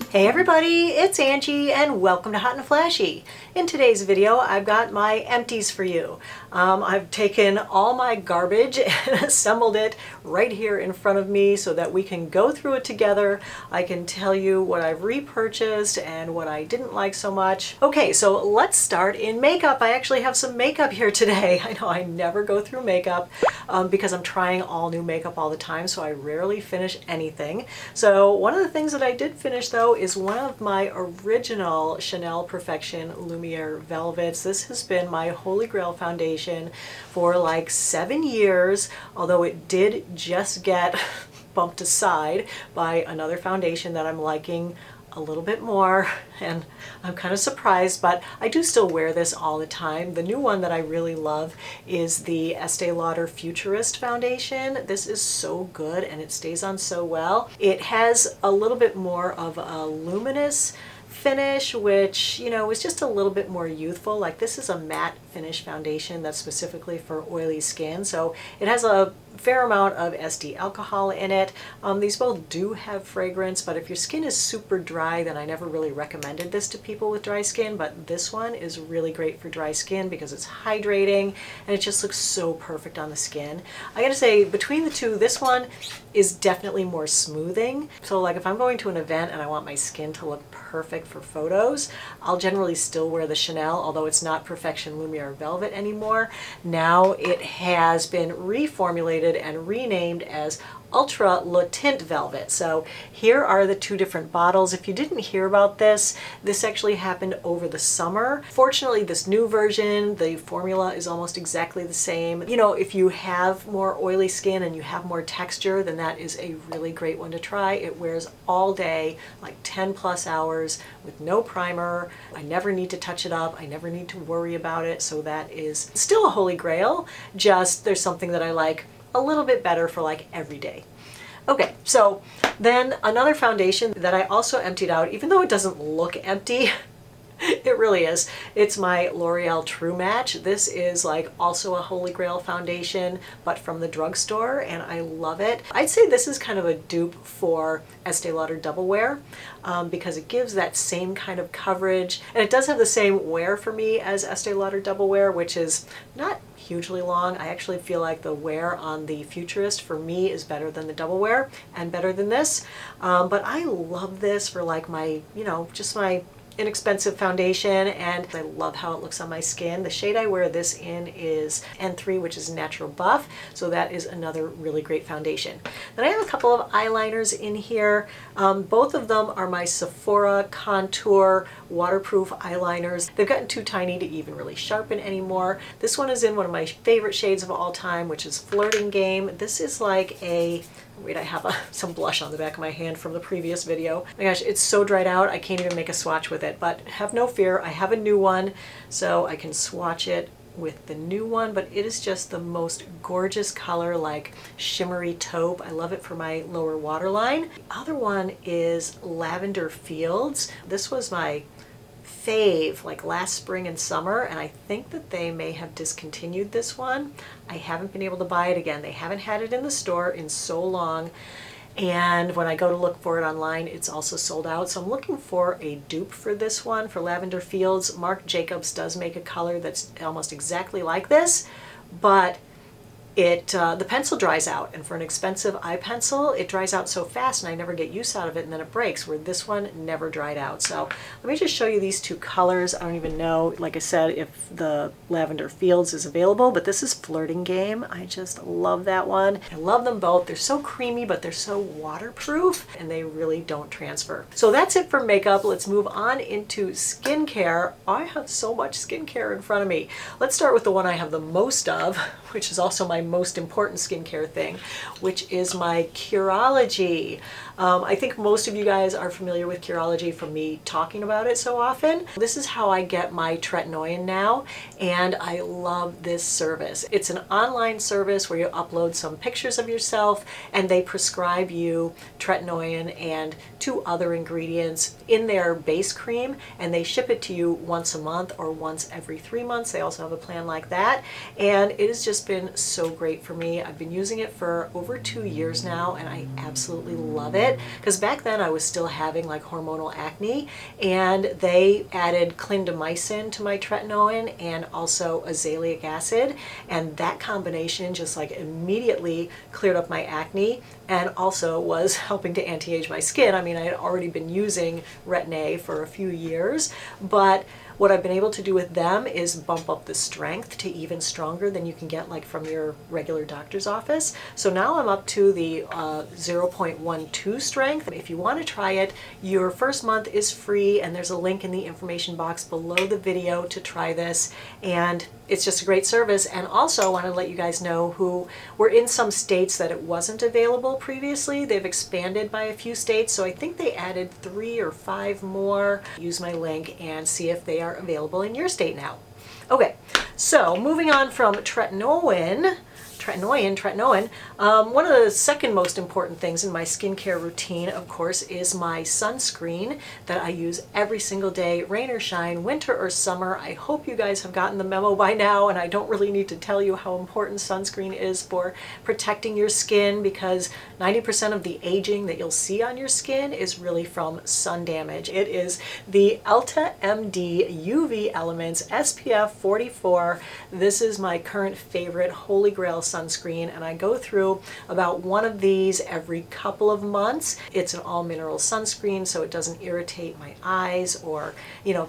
Hey everybody, it's Angie and welcome to Hot and Flashy. In today's video, I've got my empties for you. I've taken all my garbage and assembled it right here in front of me so that we can go through it together. I can tell you what I've repurchased and what I didn't like so much. Okay, so let's start in makeup. I actually have some makeup here today. I know I never go through makeup because I'm trying all new makeup all the time, so I rarely finish anything. So one of the things that I did finish though is one of my original Chanel Perfection Lumiere Velvets. This has been my holy grail foundation for like 7 years, although it did just get bumped aside by another foundation that I'm liking a little bit more, and I'm kind of surprised, but I do still wear this all the time. The new one that I really love is the Estee Lauder Futurist foundation. This is so good and it stays on so well. It has a little bit more of a luminous finish, which, you know, is just a little bit more youthful. Like, this is a matte finish foundation that's specifically for oily skin, so it has a fair amount of Estee alcohol in it. These both do have fragrance, but if your skin is super dry, then I never really recommended this to people with dry skin, but this one is really great for dry skin because it's hydrating and it just looks so perfect on the skin. I gotta say, between the two, this one is definitely more smoothing. So like if I'm going to an event and I want my skin to look perfect for photos, I'll generally still wear the Chanel, although it's not Perfection Lumiere Velvet anymore. Now it has been reformulated and renamed as Ultra Le Tint Velvet. So here are the two different bottles. If you didn't hear about this, this actually happened over the summer. Fortunately, this new version, the formula is almost exactly the same. You know, if you have more oily skin and you have more texture, then that is a really great one to try. It wears all day, like 10 plus hours with no primer. I never need to touch it up. I never need to worry about it. So that is still a holy grail. Just there's something that I like a little bit better for like every day. Okay, so then another foundation that I also emptied out, even though it doesn't look empty, it really is. It's my L'Oreal True Match. This is like also a holy grail foundation, but from the drugstore, and I love it. I'd say this is kind of a dupe for Estee Lauder Double Wear because it gives that same kind of coverage, and it does have the same wear for me as Estee Lauder Double Wear, which is not hugely long. I actually feel like the wear on the Futurist for me is better than the Double Wear and better than this, but I love this for like my, you know, just my inexpensive foundation, and I love how it looks on my skin. The shade I wear this in is N3, which is Natural Buff, so that is another really great foundation. Then I have a couple of eyeliners in here. Both of them are my Sephora Contour waterproof eyeliners. They've gotten too tiny to even really sharpen anymore. This one is in one of my favorite shades of all time, which is Flirting Game. This is like a, wait, I have some blush on the back of my hand from the previous video. Oh my gosh, it's so dried out, I can't even make a swatch with it, but have no fear, I have a new one, so I can swatch it with the new one, but it is just the most gorgeous color, like shimmery taupe. I love it for my lower waterline. The other one is Lavender Fields. This was my fave like last spring and summer, and I think that they may have discontinued this one. I haven't been able to buy it again. They haven't had it in the store in so long, and when I go to look for it online, it's also sold out. So I'm looking for a dupe for this one, for Lavender Fields. Marc Jacobs does make a color that's almost exactly like this, but the pencil dries out, and for an expensive eye pencil, it dries out so fast and I never get use out of it, and then it breaks, where this one never dried out. So let me just show you these two colors. I don't even know, like I said, if the Lavender Fields is available, but this is Flirting Game. I just love that one. I love them both. They're so creamy, but they're so waterproof, and they really don't transfer. So that's it for makeup. Let's move on into skincare. I have so much skincare in front of me. Let's start with the one I have the most of, which is also my most important skincare thing, which is my Curology. I think most of you guys are familiar with Curology from me talking about it so often. This is how I get my tretinoin now, and I love this service. It's an online service where you upload some pictures of yourself, and they prescribe you tretinoin and 2 other ingredients in their base cream, and they ship it to you once a month or once every 3 months. They also have a plan like that, and it has just been so so great for me. I've been using it for over 2 years now, and I absolutely love it, because back then I was still having like hormonal acne, and they added clindamycin to my tretinoin and also azelaic acid, and that combination just like immediately cleared up my acne and also was helping to anti-age my skin. I mean, I had already been using Retin-A for a few years, but what I've been able to do with them is bump up the strength to even stronger than you can get like from your regular doctor's office. So now I'm up to the 0.12 strength. If you want to try it, your first month is free, and there's a link in the information box below the video to try this. And it's just a great service. And also I want to let you guys know who were in some states that it wasn't available previously. They've expanded by a few states, so I think they added 3 or 5 more. Use my link and see if they are available in your state now. Okay, so moving on from tretinoin, one of the second most important things in my skincare routine, of course, is my sunscreen that I use every single day, rain or shine, winter or summer. I hope you guys have gotten the memo by now, and I don't really need to tell you how important sunscreen is for protecting your skin, because 90% of the aging that you'll see on your skin is really from sun damage. It is the Elta MD UV Elements SPF 44. This is my current favorite holy grail sunscreen, and I go through about one of these every couple of months. It's an all mineral sunscreen, so it doesn't irritate my eyes or,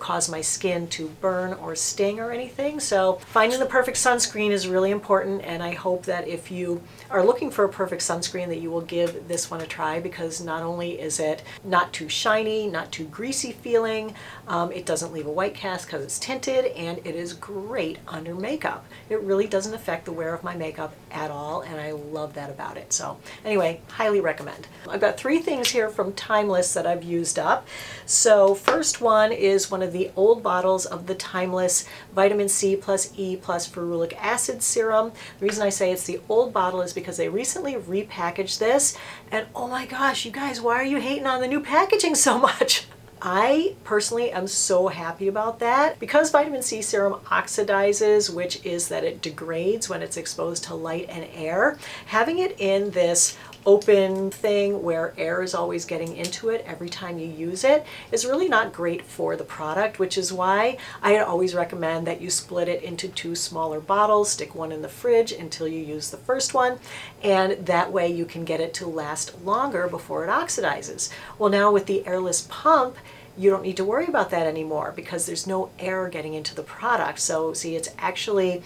cause my skin to burn or sting or anything. So finding the perfect sunscreen is really important, and I hope that if you are looking for a perfect sunscreen that you will give this one a try, because not only is it not too shiny, not too greasy feeling, it doesn't leave a white cast because it's tinted, and it is great under makeup. It really doesn't affect the wear of my makeup at all, and I love that about it. So anyway, highly recommend. I've got 3 things here from Timeless that I've used up. So first one is one of the old bottles of the Timeless Vitamin C plus E plus Ferulic Acid Serum. The reason I say it's the old bottle is because they recently repackaged this, and oh my gosh, you guys, why are you hating on the new packaging so much? I personally am so happy about that. Because vitamin C serum oxidizes, which is that it degrades when it's exposed to light and air, having it in this open thing where air is always getting into it every time you use it is really not great for the product, which is why I always recommend that you split it into 2 smaller bottles, stick one in the fridge until you use the first one, and that way you can get it to last longer before it oxidizes. Well, now with the airless pump, you don't need to worry about that anymore because there's no air getting into the product. So see, it's actually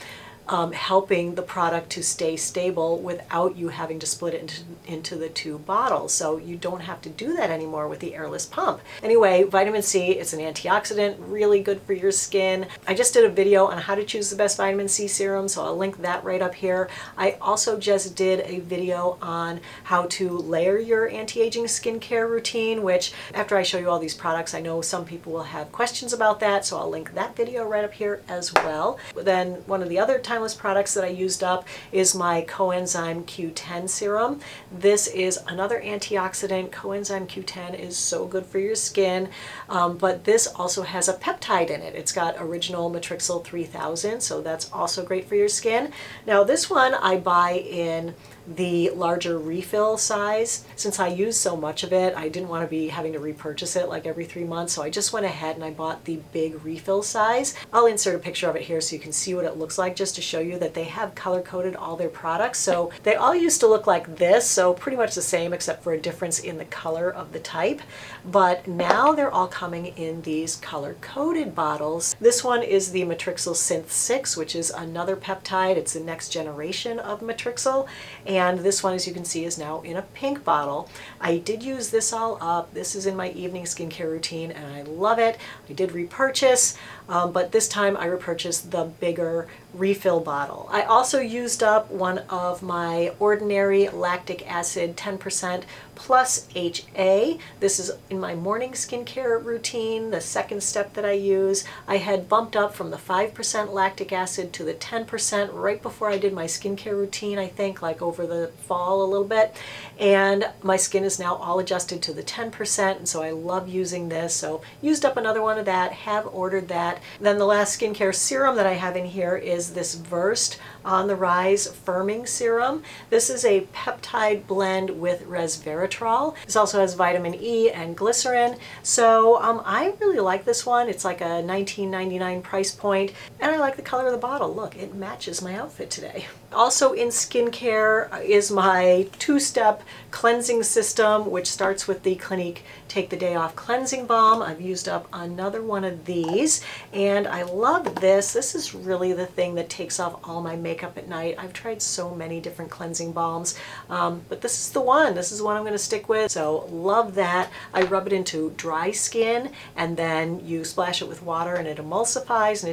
helping the product to stay stable without you having to split it into the 2 bottles. So you don't have to do that anymore with the airless pump. Anyway, vitamin C, it's an antioxidant, really good for your skin. I just did a video on how to choose the best vitamin C serum, so I'll link that right up here. I also just did a video on how to layer your anti-aging skincare routine, which after I show you all these products, I know some people will have questions about that, so I'll link that video right up here as well. Then one of the other Timeless products that I used up is my Coenzyme Q10 Serum. This is another antioxidant. Coenzyme Q10 is so good for your skin, but this also has a peptide in it. It's got original Matrixyl 3000, so that's also great for your skin. Now this one I buy in the larger refill size. Since I use so much of it, I didn't want to be having to repurchase it like every 3 months, so I just went ahead and I bought the big refill size. I'll insert a picture of it here so you can see what it looks like, just to show you that they have color-coded all their products. So they all used to look like this, so pretty much the same except for a difference in the color of the type. But now they're all coming in these color-coded bottles. This one is the Matrixyl Synth 6, which is another peptide. It's the next generation of Matrixyl. And this one, as you can see, is now in a pink bottle. I did use this all up. This is in my evening skincare routine, and I love it. I did repurchase, but this time I repurchased the bigger refill bottle. I also used up one of my ordinary lactic acid 10% plus HA. This is in my morning skincare routine, the second step that I use. I had bumped up from the 5% lactic acid to the 10% right before I did my skincare routine, I think, like over the fall a little bit. And my skin is now all adjusted to the 10%, and so I love using this. So used up another one of that, have ordered that. Then the last skincare serum that I have in here is is this Versed On the Rise Firming Serum. This is a peptide blend with resveratrol. This also has vitamin E and glycerin. So I really like this one. It's like a $19.99 price point, and I like the color of the bottle. Look, it matches my outfit today. Also in skincare is my two-step cleansing system, which starts with the Clinique Take the Day Off Cleansing Balm. I've used up another one of these, and I love this. This is really the thing that takes off all my makeup at night. I've tried so many different cleansing balms, but this is the one. This is the one I'm going to stick with, so love that. I rub it into dry skin, and then you splash it with water, and it emulsifies, and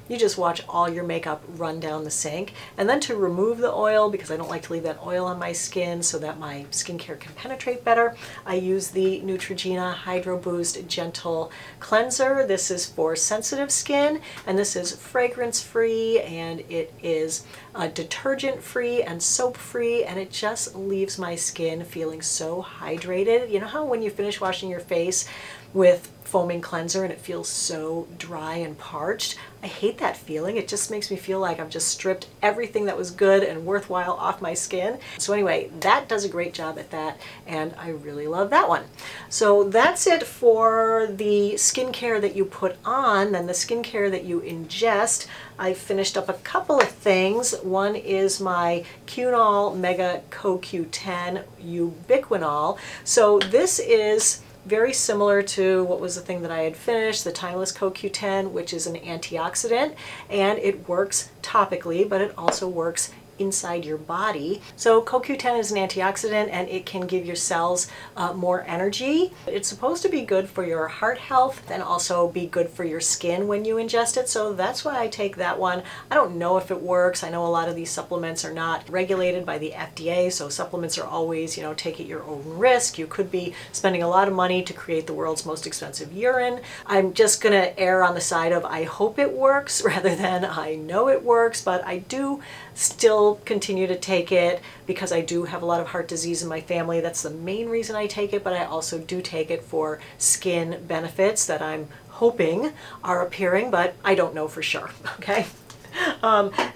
you just watch all your makeup run down the sink. And then to remove the oil, because I don't like to leave that oil on my skin so that my skincare can penetrate better, I use the Neutrogena Hydro Boost Gentle Cleanser. This is for sensitive skin, and this is fragrance free, and it is detergent free and soap free, and it just leaves my skin feeling so hydrated. You know how when you finish washing your face with foaming cleanser and it feels so dry and parched? I hate that feeling. It just makes me feel like I've just stripped everything that was good and worthwhile off my skin. So anyway, that does a great job at that, and I really love that one. So that's it for the skincare that you put on. Then the skincare that you ingest, I finished up a couple of things. One is my Cunol Mega CoQ10 Ubiquinol. So this is very similar to what was the thing that I had finished, the Timeless CoQ10, which is an antioxidant, and it works topically, but it also works inside your body. So CoQ10 is an antioxidant, and it can give your cells more energy. It's supposed to be good for your heart health and also be good for your skin when you ingest it. So that's why I take that one. I don't know if it works. I know a lot of these supplements are not regulated by the FDA, so supplements are always, you know, take at your own risk. You could be spending a lot of money to create the world's most expensive urine. I'm just gonna err on the side of I hope it works rather than I know it works, but I do still continue to take it because I do have a lot of heart disease in my family. That's the main reason I take it, but I also do take it for skin benefits that I'm hoping are appearing, but I don't know for sure, okay?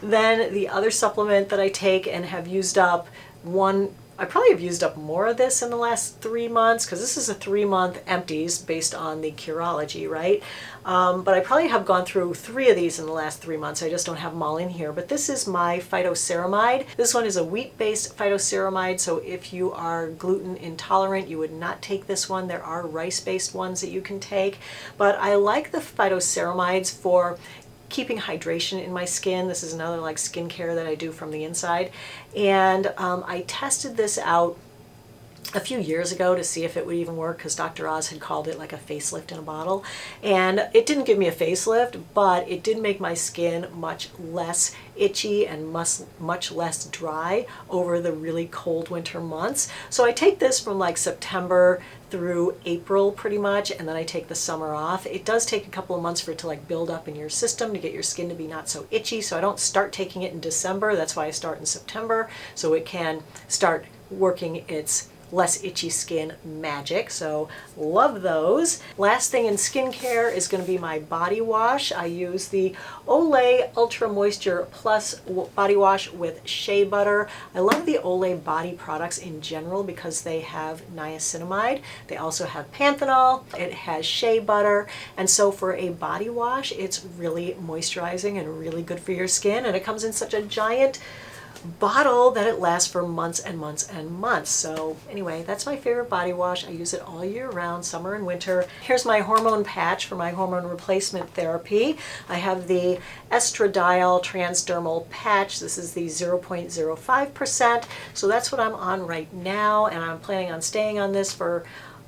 Then the other supplement that I take and have used up, I probably have used up more of this in the last 3 months, because this is a 3-month Empties based on the Curology, right? But I probably have gone through 3 of these in the last 3 months. I just don't have them all in here. But this is my Phyto Ceramide. This one is a wheat-based Phyto Ceramide, so if you are gluten intolerant, you would not take this one. There are rice-based ones that you can take. But I like the Phyto Ceramides for keeping hydration in my skin. This is another like skincare that I do from the inside. And I tested this out a few years ago to see if it would even work, because Dr. Oz had called it like a facelift in a bottle. And it didn't give me a facelift, but it did make my skin much less itchy and much less dry over the really cold winter months. So I take this from like September through April pretty much, and then I take the summer off. It does take a couple of months for it to like build up in your system to get your skin to be not so itchy, so I don't start taking it in December. That's why I start in September, so it can start working its less itchy skin magic. So love those. Last thing in skincare is going to be my body wash. I use the Olay Ultra Moisture Plus body wash with shea butter. I love the Olay body products in general because they have niacinamide. They also have panthenol. It has shea butter. And so for a body wash, it's really moisturizing and really good for your skin. And it comes in such a giant bottle that it lasts for months and months and months. So anyway, that's my favorite body wash. I use it all year round, summer and winter. Here's my hormone patch for my hormone replacement therapy. I have the Estradiol Transdermal patch. This is the 0.05%. So that's what I'm on right now, and I'm planning on staying on this for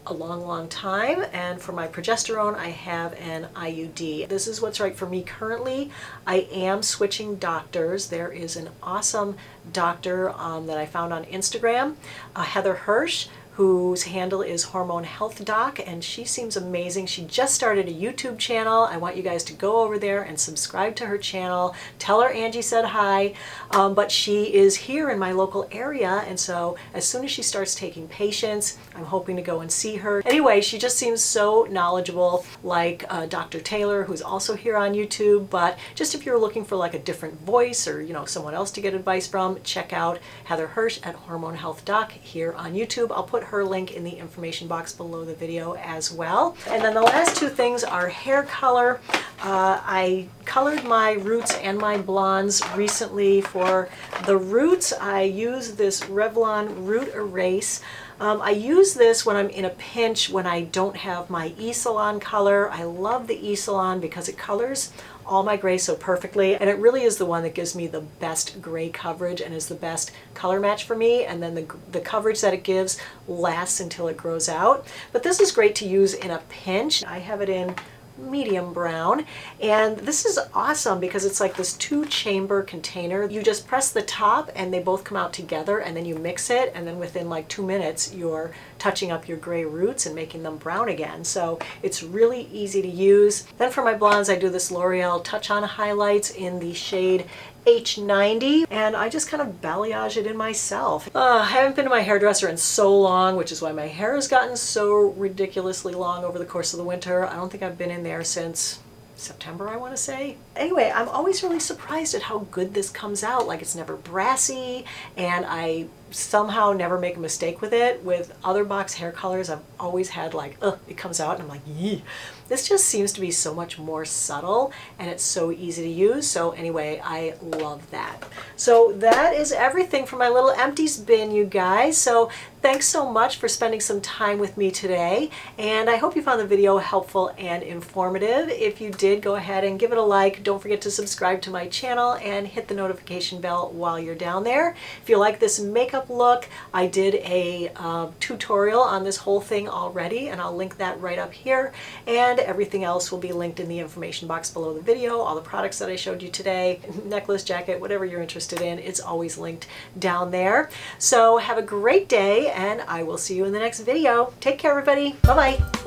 a long time. And for my progesterone, I have an IUD. This is what's right for me currently. I am switching doctors. There is an awesome doctor that I found on Instagram, Heather Hirsch, whose handle is Hormone Health Doc, and she seems amazing. She just started a YouTube channel. I want you guys to go over there and subscribe to her channel. Tell her Angie said hi, but she is here in my local area, and so as soon as she starts taking patients, I'm hoping to go and see her. Anyway, she just seems so knowledgeable, like Dr. Taylor, who's also here on YouTube. But just if you're looking for like a different voice, or someone else to get advice from, check out Heather Hirsch at Hormone Health Doc here on YouTube. I'll put her link in the information box below the video as well. And then the last two things are hair color. I colored my roots and my blondes recently. For the roots, I use this Revlon Root Erase. I use this when I'm in a pinch, when I don't have my E-Salon color. I love the E-Salon because it colors all my gray so perfectly, and it really is the one that gives me the best gray coverage and is the best color match for me, and then the coverage that it gives lasts until it grows out. But this is great to use in a pinch. I have it in medium brown, and this is awesome because it's like this 2-chamber container. You just press the top and they both come out together, and then you mix it, and then within like 2 minutes you're touching up your gray roots and making them brown again. So it's really easy to use. Then for my blondes, I do this L'Oreal Touch On Highlights in the shade H90, and I just kind of balayage it in myself. I haven't been to my hairdresser in so long, which is why my hair has gotten so ridiculously long over the course of the winter. I don't think I've been in there since September, I want to say. Anyway, I'm always really surprised at how good this comes out. Like, it's never brassy, and I somehow never make a mistake with it. With other box hair colors, I've always had like, it comes out and I'm like, yee. This just seems to be so much more subtle, and it's so easy to use. So anyway, I love that. So that is everything for my little empties bin, you guys. So thanks so much for spending some time with me today, and I hope you found the video helpful and informative. If you did, go ahead and give it a like. Don't forget to subscribe to my channel and hit the notification bell while you're down there. If you like this makeup look, I did a tutorial on this whole thing already, and I'll link that right up here, and everything else will be linked in the information box below the video. All the products that I showed you today, necklace, jacket, whatever you're interested in, it's always linked down there. So have a great day, and I will see you in the next video. Take care, everybody. Bye-bye.